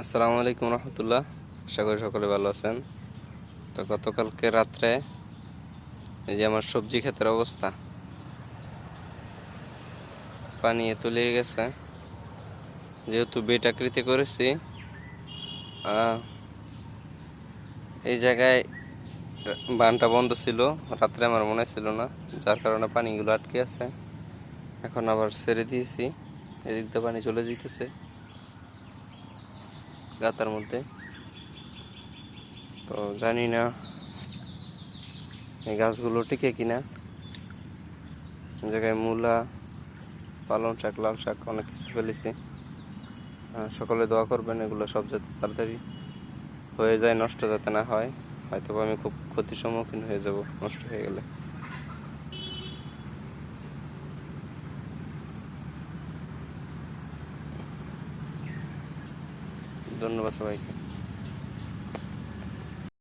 আসসালামু আলাইকুম রহমতুল্লাহ। আশা করি সকলে ভালো আছেন। তো গতকালকে রাত্রে এই যে আমার সবজি ক্ষেতের অবস্থা, পানি তলিয়ে গেছে। যেহেতু বেড আকৃতি করেছি, এই জায়গায় বানটা বন্ধ ছিল, রাত্রে আমার মনে ছিল না, যার কারণে পানিগুলো আটকে আছে। এখন আবার ছেড়ে দিয়েছি, এদিক দিয়ে পানি চলে যেতেছে গাতার মধ্যে। তো জানি না এই গাছগুলো টিকে কিনা। জায়গায় মূলা, পালং শাক, লাল শাক অনেক কিছু ফেলেছি। সকলে দোয়া করবেন এগুলো সব যাতে তাড়াতাড়ি হয়ে যায়, নষ্ট যাতে না হয়। হয়তো আমি খুব ক্ষতির সম্মুখীন হয়ে যাব নষ্ট হয়ে গেলে। ধন্যবাদ সবাইকে।